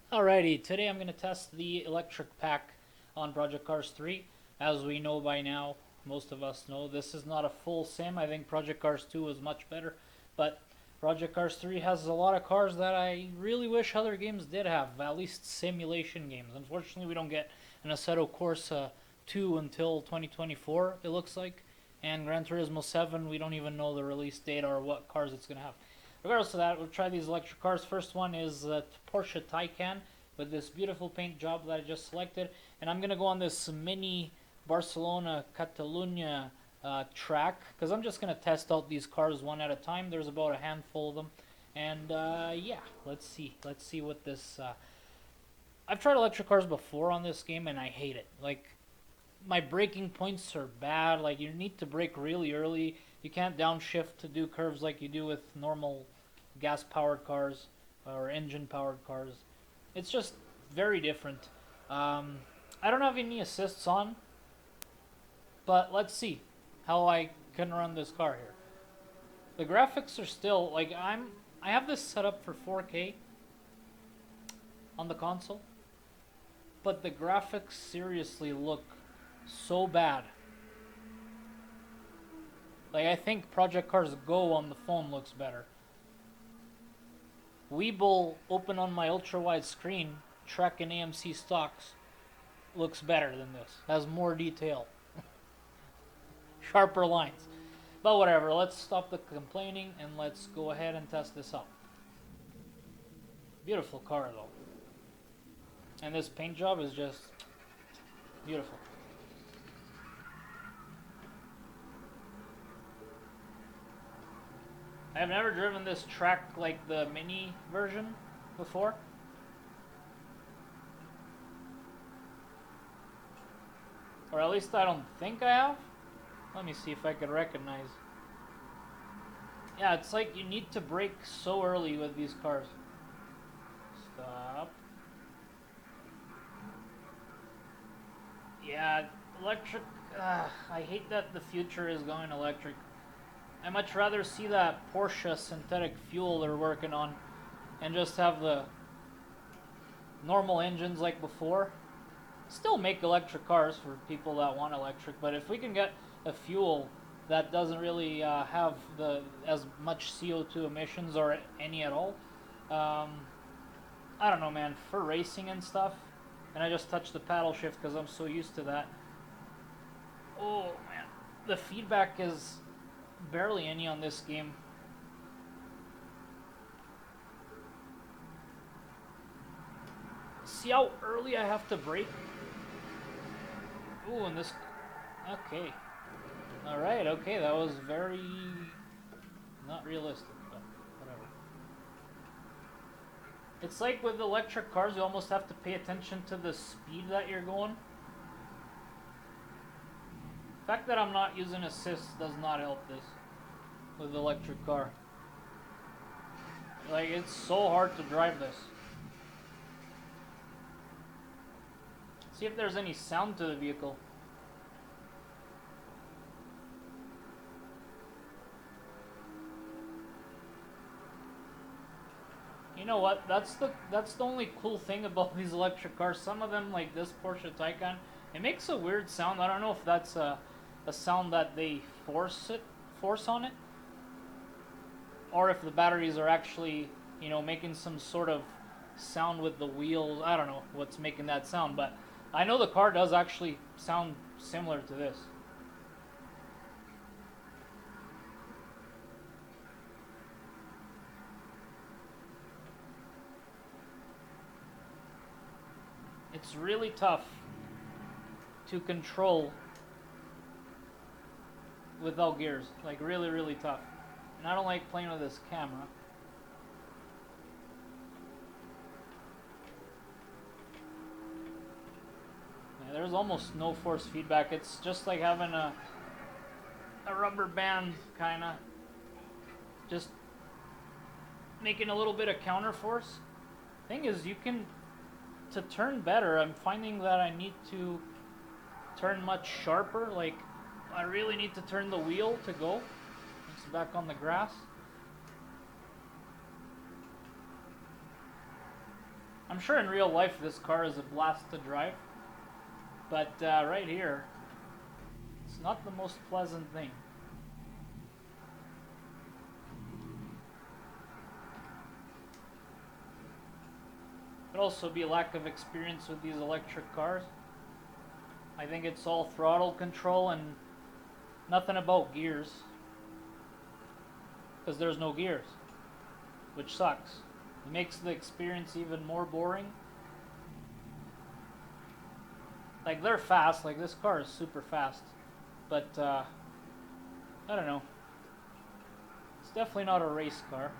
Alrighty, today I'm going to test the electric pack on Project Cars 3. As we know by now, most of us know, this is not a full sim. I think Project Cars 2 was much better, but Project Cars 3 has a lot of cars that I really wish other games did have, at least simulation games. Unfortunately, we don't get an Assetto Corsa 2 until 2024, it looks like, and Gran Turismo 7, we don't even know the release date or what cars it's going to have. Regardless of that, we'll try these electric cars. First one is Porsche Taycan with this beautiful paint job that I just selected. And I'm going to go on this mini Barcelona Catalunya track because I'm just going to test out these cars one at a time. There's about a handful of them. And yeah, let's see. Let's see what this... I've tried electric cars before on this game and I hate it. Like, my braking points are bad. Like, you need to brake really early. You can't downshift to do curves like you do with normal gas powered cars or engine powered cars. It's just very different. I don't have any assists on, but let's see how I can run this car here. The graphics are still like I have this set up for 4K on the console, but the graphics seriously look so bad. Like, I think Project Cars Go on the phone looks better. Weeble open on my ultra wide screen, Trek and AMC stocks, looks better than this. Has more detail. Sharper lines. But whatever, let's stop the complaining and let's go ahead and test this out. Beautiful car though. And this paint job is just beautiful. I have never driven this track like the mini version before. Or at least I don't think I have. Let me see if I could recognize. Yeah, it's like you need to brake so early with these cars. Stop. Yeah, electric. I hate that the future is going electric. I much rather see that Porsche synthetic fuel they're working on and just have the normal engines like before. Still make electric cars for people that want electric, but if we can get a fuel that doesn't really have as much CO2 emissions or any at all, I don't know, man, for racing and stuff. And I just touched the paddle shift because I'm so used to that. Oh man, the feedback is barely any on this game. See how early I have to brake? Ooh, and this... Okay. Alright, okay, that was very... not realistic, but whatever. It's like with electric cars, you almost have to pay attention to the speed that you're going. The fact that I'm not using assist does not help this with the electric car. Like, it's so hard to drive this. See if there's any sound to the vehicle. You know what? That's the only cool thing about these electric cars. Some of them, like this Porsche Taycan, it makes a weird sound. I don't know if that's a sound that they force on it, or if the batteries are actually, you know, making some sort of sound with the wheels. I don't know what's making that sound, but I know the car does actually sound similar to this. It's really tough to control without gears. Like, really, really tough. And I don't like playing with this camera. Yeah, there's almost no force feedback. It's just like having a rubber band, kinda. Just making a little bit of counter force. Thing is, you can... to turn better, I'm finding that I need to turn much sharper. Like, I really need to turn the wheel to go. It's back on the grass. I'm sure in real life this car is a blast to drive, but right here, it's not the most pleasant thing. Could also be a lack of experience with these electric cars. I think it's all throttle control and nothing about gears, because there's no gears, which sucks. It makes the experience even more boring. Like, they're fast, like this car is super fast, but I don't know. It's definitely not a race car.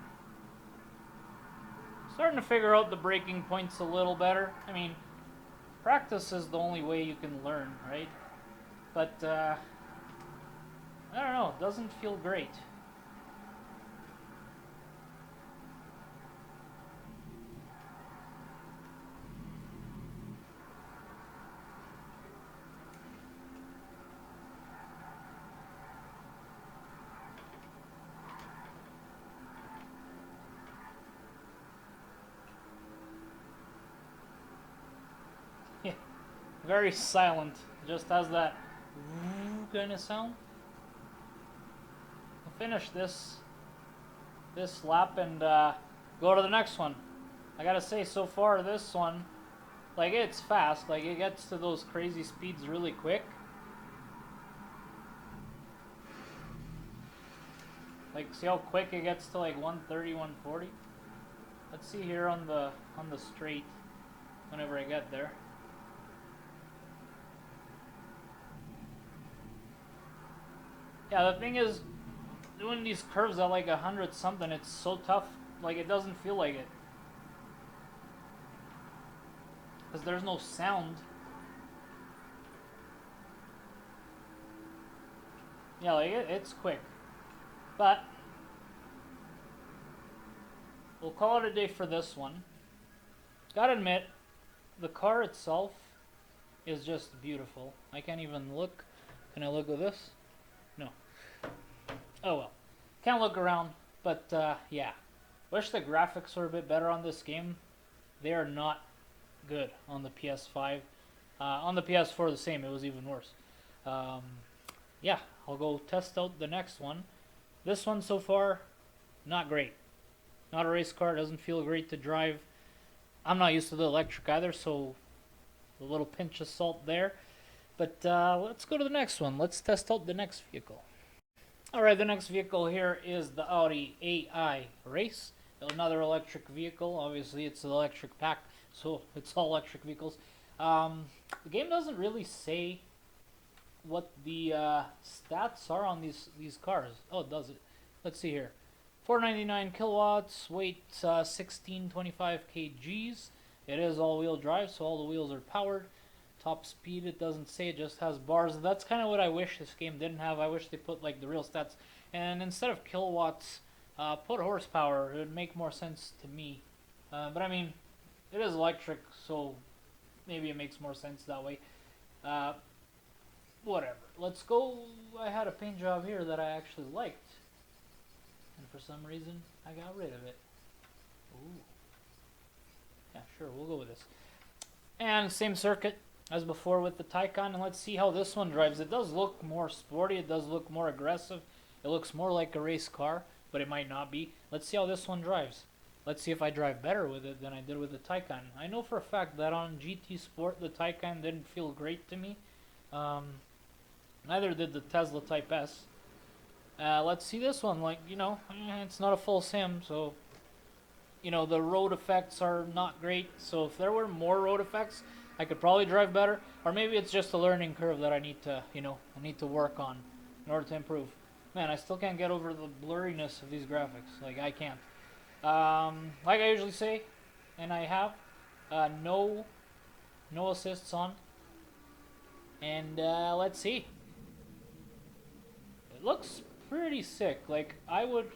Starting to figure out the braking points a little better. I mean, practice is the only way you can learn, right? But I don't know, it doesn't feel great. Yeah, very silent. Just has that kind of sound. I'll finish this lap and go to the next one. I gotta say, so far this one, like, it's fast. Like, it gets to those crazy speeds really quick. Like, see how quick it gets to like 130, 140? Let's see here on the straight whenever I get there. Yeah, the thing is, doing these curves at like 100 something, it's so tough. Like, it doesn't feel like it, because there's no sound. Yeah, like it's quick, but we'll call it a day for this one. Gotta admit, the car itself is just beautiful. I can't even look. Can I look at this? No. Oh well. Can't look around, but yeah. Wish the graphics were a bit better on this game. They are not good on the PS5. On the PS4 the same, it was even worse. Yeah, I'll go test out the next one. This one so far, not great. Not a race car, doesn't feel great to drive. I'm not used to the electric either, so a little pinch of salt there. But let's go to the next one. Let's test out the next vehicle. Alright, the next vehicle here is the Audi AI RACE. Another electric vehicle. Obviously, it's an electric pack, so it's all electric vehicles. The game doesn't really say what the stats are on these cars. Oh, does it? Let's see here. 499 kilowatts, weight 1625 kgs. It is all-wheel drive, so all the wheels are powered. Top speed, it doesn't say, it just has bars. That's kind of what I wish this game didn't have. I wish they put like the real stats, and instead of kilowatts, put horsepower. It would make more sense to me. But I mean, it is electric, so maybe it makes more sense that way. Whatever. Let's go. I had a paint job here that I actually liked, and for some reason I got rid of it. Ooh. Yeah, sure, we'll go with this. And same circuit as before with the Taycan, and let's see how this one drives. It does look more sporty, it does look more aggressive, it looks more like a race car, but it might not be. Let's see how this one drives. Let's see if I drive better with it than I did with the Taycan. I know for a fact that on GT Sport the Taycan didn't feel great to me. Neither did the Tesla Type S. Let's see this one. Like, you know, it's not a full sim, so you know, the road effects are not great. So if there were more road effects, I could probably drive better. Or maybe it's just a learning curve that I need to, you know, I need to work on in order to improve. Man, I still can't get over the blurriness of these graphics. Like, I can't. Like I usually say, and I have, no assists on. And let's see. It looks pretty sick. Like, I would...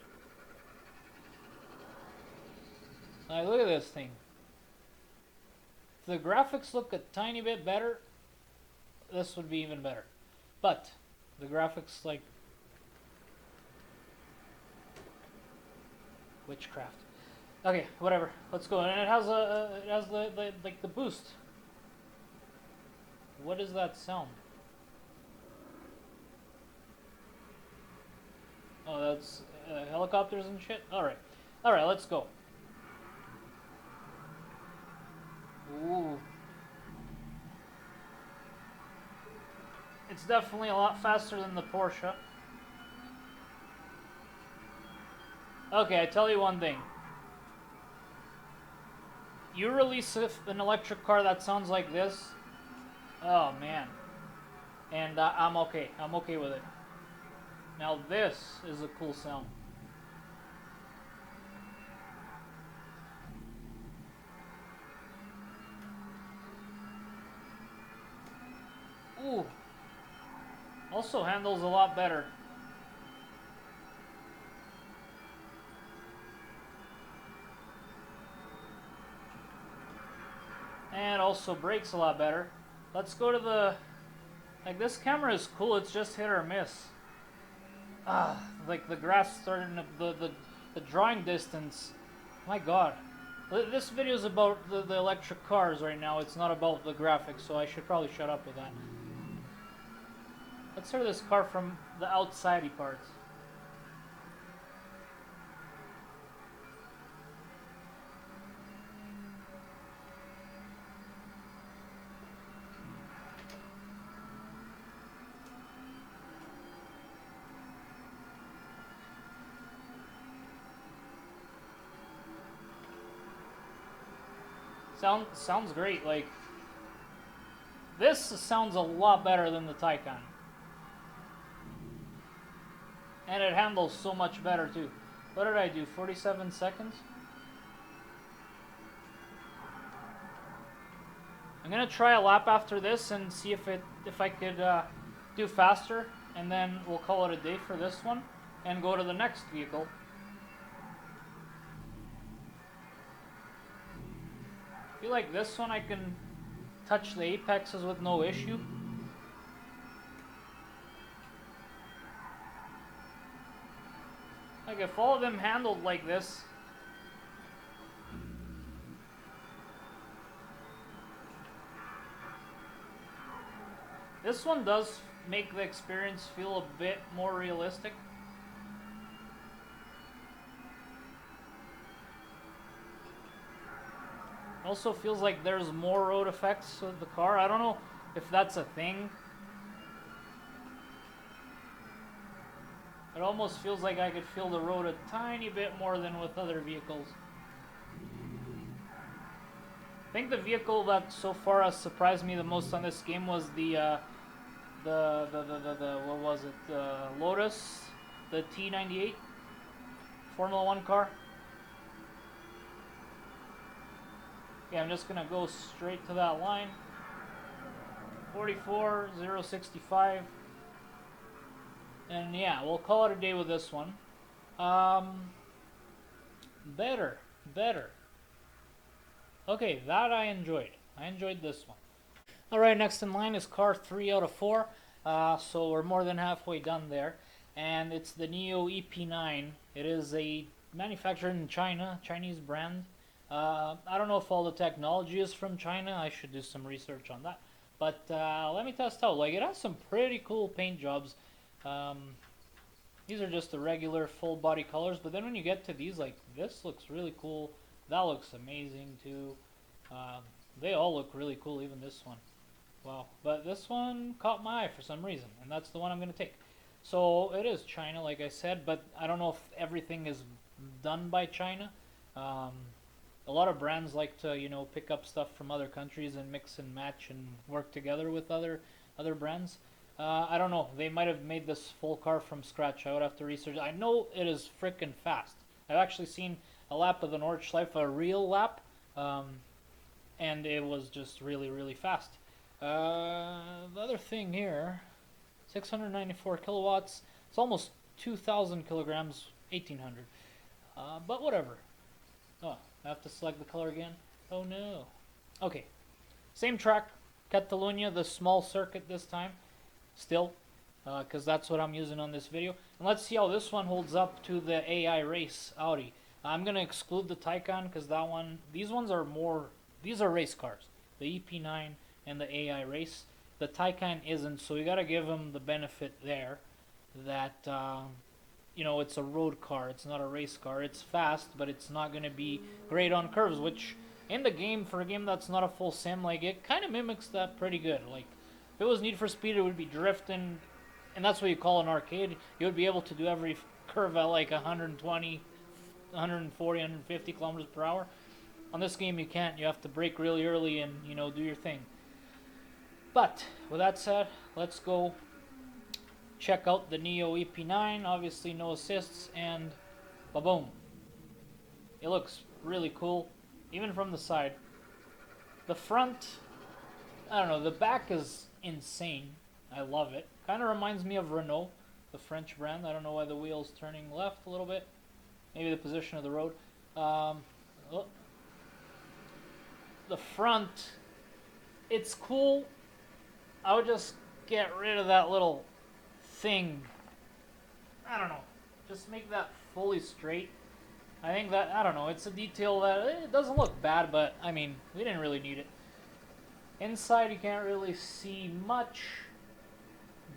Like, look at this thing. If the graphics look a tiny bit better, this would be even better. But the graphics, like, witchcraft. Okay, whatever. Let's go. And it has the like the boost. What is that sound? Oh, that's helicopters and shit. All right, let's go. Ooh, it's definitely a lot faster than the Porsche. Okay, I tell you one thing. You release an electric car that sounds like this, oh man, and I'm okay. I'm okay with it. Now this is a cool sound. Ooh, also handles a lot better. And also brakes a lot better. Let's go to the, like this camera is cool, it's just hit or miss. Like the grass starting to, the drawing distance, my god. This video is about the electric cars right now, it's not about the graphics, so I should probably shut up with that. Let's hear this car from the outsidey parts. Sounds great. Like this sounds a lot better than the Taycan, and it handles so much better too. What did I do? 47 seconds. I'm gonna try a lap after this and see if I could do faster, and then we'll call it a day for this one and go to the next vehicle. I feel like this one I can touch the apexes with no issue. Like if all of them handled like this, this one does make the experience feel a bit more realistic. Also feels like there's more road effects with the car. I don't know if that's a thing. It almost feels like I could feel the road a tiny bit more than with other vehicles. I think the vehicle that so far has surprised me the most on this game was the what was it? Lotus, the T98 Formula 1 car. Okay, I'm just gonna go straight to that line. 44,065. And yeah, we'll call it a day with this one. Better. Okay, that I enjoyed. I enjoyed this one. Alright, next in line is car 3 out of 4. So we're more than halfway done there. And it's the NIO EP9. It is a manufactured in China, Chinese brand. I don't know if all the technology is from China. I should do some research on that. But let me test out. Like, it has some pretty cool paint jobs. These are just the regular full body colors. But then when you get to these, like, this looks really cool. That looks amazing too. They all look really cool, even this one. Wow. But this one caught my eye for some reason. And that's the one I'm going to take. So it is China, like I said. But I don't know if everything is done by China. A lot of brands like to, you know, pick up stuff from other countries and mix and match and work together with other brands. I don't know. They might have made this full car from scratch. I would have to research. I know it is freaking fast. I've actually seen a lap of the Nordschleife, a real lap, and it was just really, really fast. The other thing here, 694 kilowatts. It's almost 2,000 kilograms, 1,800. But whatever. Oh, I have to select the color again. Oh no. Okay, same track, Catalunya, the small circuit this time, still, because that's what I'm using on this video. And let's see how this one holds up to the AI RACE Audi. I'm gonna exclude the Taycan because that one, these ones are more, these are race cars, the EP9 and the AI RACE. The Taycan isn't, so you gotta give them the benefit there that you know, it's a road car, it's not a race car. It's fast, but it's not gonna be great on curves, which in the game, for a game that's not a full sim, like, it kind of mimics that pretty good. Like, if it was Need for Speed, it would be drifting, and that's what you call an arcade. You would be able to do every curve at like 120, 140, 150 kilometers per hour. On this game, you can't. You have to brake really early and, you know, do your thing. But with that said, let's go check out the NIO EP9. Obviously, no assists, and ba-boom. It looks really cool, even from the side. The front, I don't know, the back is insane. I love it. Kind of reminds me of Renault, the French brand. I don't know why the wheel's turning left a little bit. Maybe the position of the road. Oh. The front, it's cool. I would just get rid of that little thing. I don't know. Just make that fully straight. I think that, I don't know, it's a detail that it doesn't look bad, but I mean, we didn't really need it. Inside you can't really see much,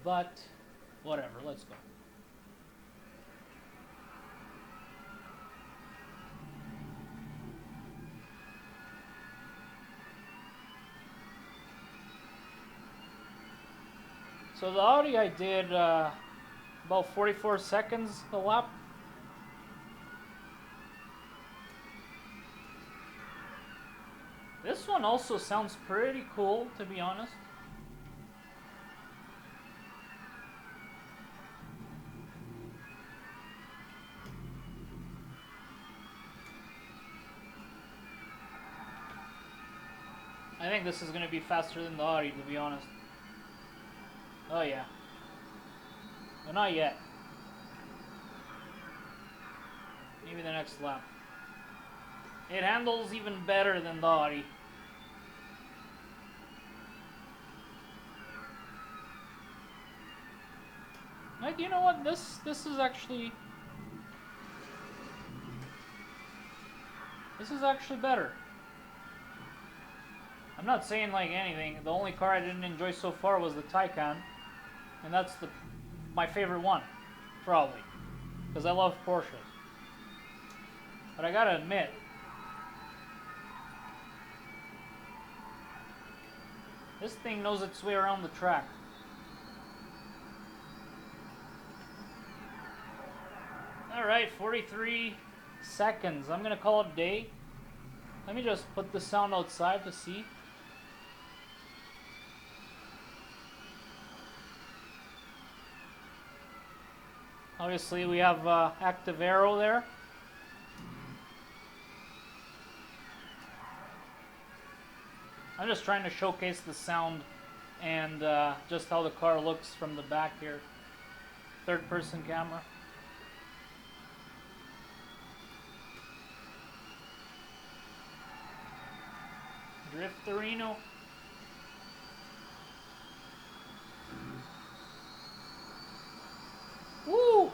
but whatever, let's go. So the Audi I did about 44 seconds a lap. This one also sounds pretty cool, to be honest. I think this is going to be faster than the Audi, to be honest. Oh yeah. But not yet. Maybe the next lap. It handles even better than the Audi. Like, you know what? This is actually better. I'm not saying like anything. The only car I didn't enjoy so far was the Taycan, and that's my favorite one, probably, because I love Porsches. But I gotta admit, this thing knows its way around the track. Alright, 43 seconds. I'm gonna call it a day. Let me just put the sound outside to see. Obviously we have active aero there. I'm just trying to showcase the sound and just how the car looks from the back here. Third person camera. Drifterino. Woo!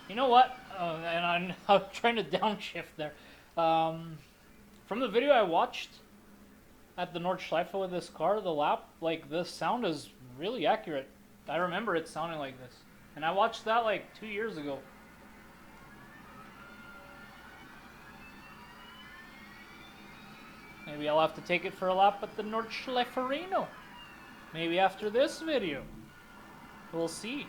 You know what? And I'm trying to downshift there. From the video I watched at the Nordschleife with this car, the lap, like, the sound is really accurate. I remember it sounding like this. And I watched that like 2 years ago. Maybe I'll have to take it for a lap at the Nordschleiferino. Maybe after this video. We'll see.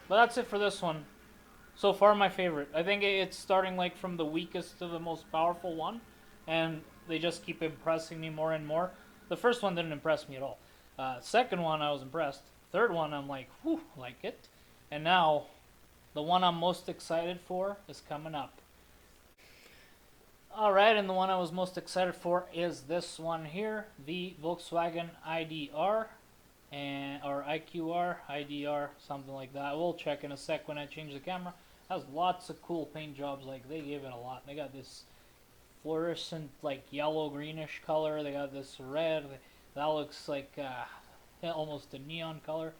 But that's it for this one. So far my favorite. I think it's starting like from the weakest to the most powerful one. And they just keep impressing me more and more. The first one didn't impress me at all. Second one I was impressed. Third one I'm like, whew, like it. And now, the one I'm most excited for is coming up. Alright, and the one I was most excited for is this one here. The Volkswagen IDR. Or IQR, IDR, something like that. We'll check in a sec when I change the camera. It has lots of cool paint jobs, like they gave it a lot. They got this fluorescent, like yellow greenish color. They got this red. That looks like almost a neon color.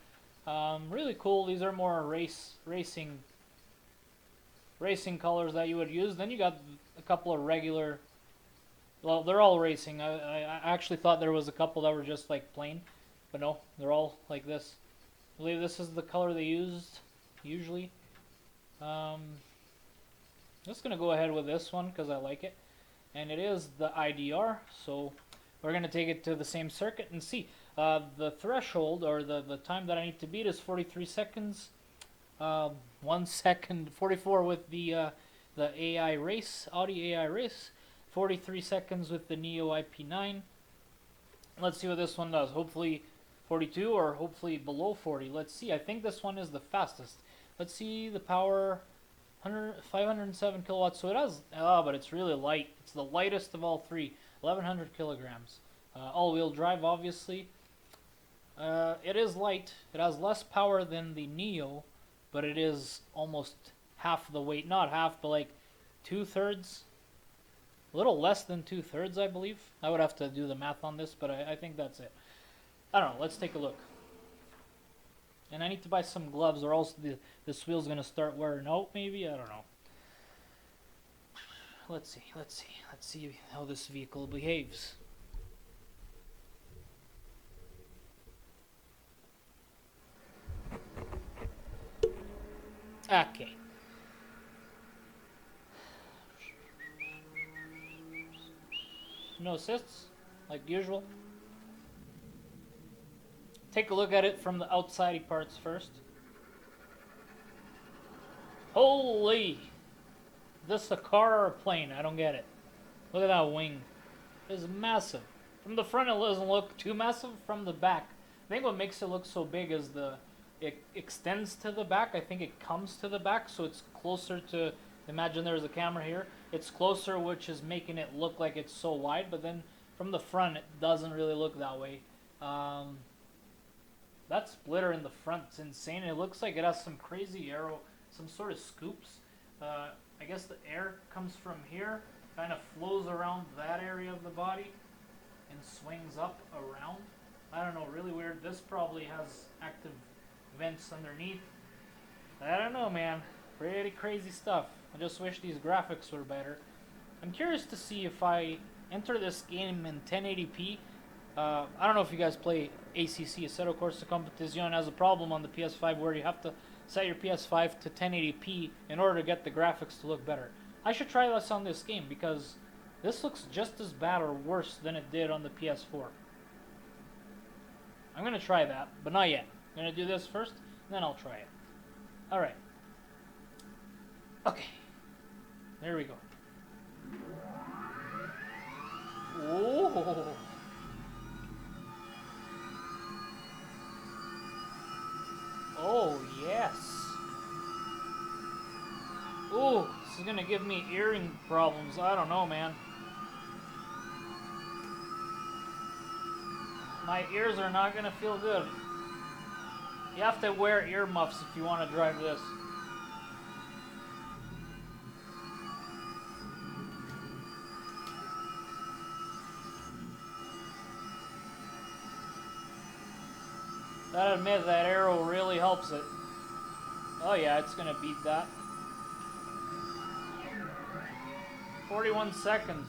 Really cool. These are more racing colors that you would use. Then you got a couple of regular. Well, they're all racing. I actually thought there was a couple that were just like plain, but no, they're all like this. I believe this is the color they used usually. I'm just gonna go ahead with this one because I like it, and it is the IDR. So we're gonna take it to the same circuit and see. The threshold or the time that I need to beat is 43 seconds. 1 second 44 with the AI race, Audi AI race. 43 seconds with the NIO EP9. Let's see what this one does. Hopefully 42 or hopefully below 40. Let's see. I think this one is the fastest. Let's see the power. 507 kilowatts. So it has, but it's really light. It's the lightest of all three. 1100 kilograms. All-wheel drive, obviously. It is light. It has less power than the NIO, but it is almost half the weight. Not half, but like 2/3. A little less than 2/3, I believe. I would have to do the math on this, but I think that's it. I don't know. Let's take a look. And I need to buy some gloves, or else this wheel's going to start wearing out, maybe? I don't know. Let's see how this vehicle behaves. Okay. No assists, like usual. Take a look at it from the outside parts first. Holy! Is this a car or a plane? I don't get it. Look at that wing. It's massive. From the front it doesn't look too massive. From the back, I think what makes it look so big is it extends to the back. I think it comes to the back, so it's closer to, imagine there's a camera here. It's closer, which is making it look like it's so wide, but then from the front it doesn't really look that way. That splitter in the front is insane. It looks like it has some crazy aero, some sort of scoops. I guess the air comes from here, kind of flows around that area of the body and swings up around. I don't know, really weird. This probably has active vents underneath. I don't know, man. Pretty crazy stuff. I just wish these graphics were better. I'm curious to see if I enter this game in 1080p. I don't know if you guys play ACC, Assetto Corsa Competizione, has a problem on the PS5 where you have to set your PS5 to 1080p in order to get the graphics to look better. I should try this on this game because this looks just as bad or worse than it did on the PS4. I'm going to try that, but not yet. I'm going to do this first, and then I'll try it. Alright. Okay. There we go. Oh. Oh, yes. Oh, this is going to give me earring problems. I don't know, man. My ears are not going to feel good. You have to wear earmuffs if you want to drive this. Gotta admit, that arrow really helps it. Oh yeah, it's gonna beat that. 41 seconds.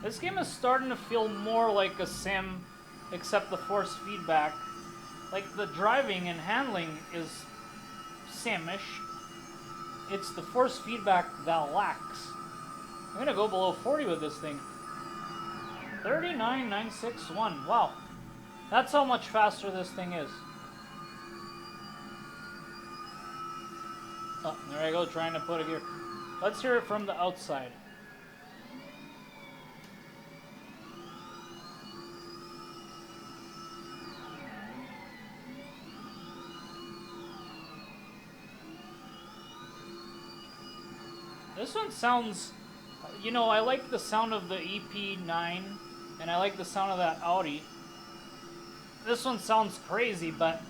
This game is starting to feel more like a sim, except the force feedback. Like, the driving and handling is sim-ish. It's the force feedback that lacks. I'm gonna go below 40 with this thing. 39,961. Wow. That's how much faster this thing is. Oh, there I go, trying to put a gear. Let's hear it from the outside. This one sounds, you know, I like the sound of the EP9 and I like the sound of that Audi. This one sounds crazy, but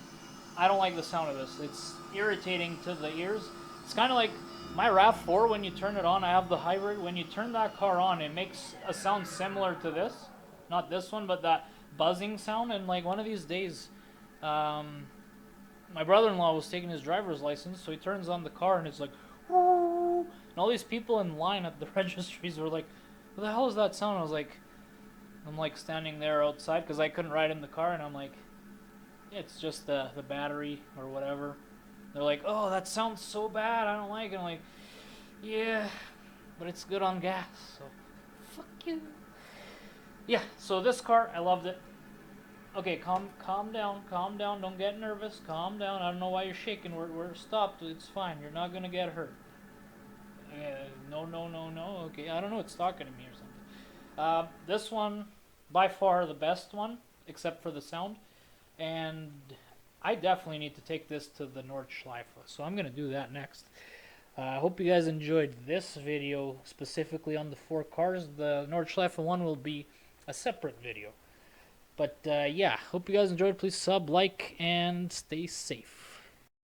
I don't like the sound of this. It's irritating to the ears. It's kind of like my RAV4 when you turn it on. I have the hybrid. When you turn that car on, it makes a sound similar to this. Not this one, but that buzzing sound. And like one of these days, my brother-in-law was taking his driver's license, so he turns on the car and it's like, woo! And all these people in line at the registries were like, what the hell is that sound? I'm like standing there outside because I couldn't ride in the car, and I'm like, it's just the battery or whatever. They're like, oh, that sounds so bad, I don't like it. I'm like, yeah, but it's good on gas, so fuck you. Yeah, so this car, I loved it. Okay, calm down, don't get nervous, calm down. I don't know why you're shaking, we're stopped, it's fine, you're not gonna get hurt. No, okay, I don't know, it's talking to me or something. This one, by far the best one, except for the sound. And I definitely need to take this to the Nordschleife, so I'm going to do that next. I hope you guys enjoyed this video specifically on the 4 cars. The Nordschleife one will be a separate video. But yeah, hope you guys enjoyed. Please sub, like, and stay safe.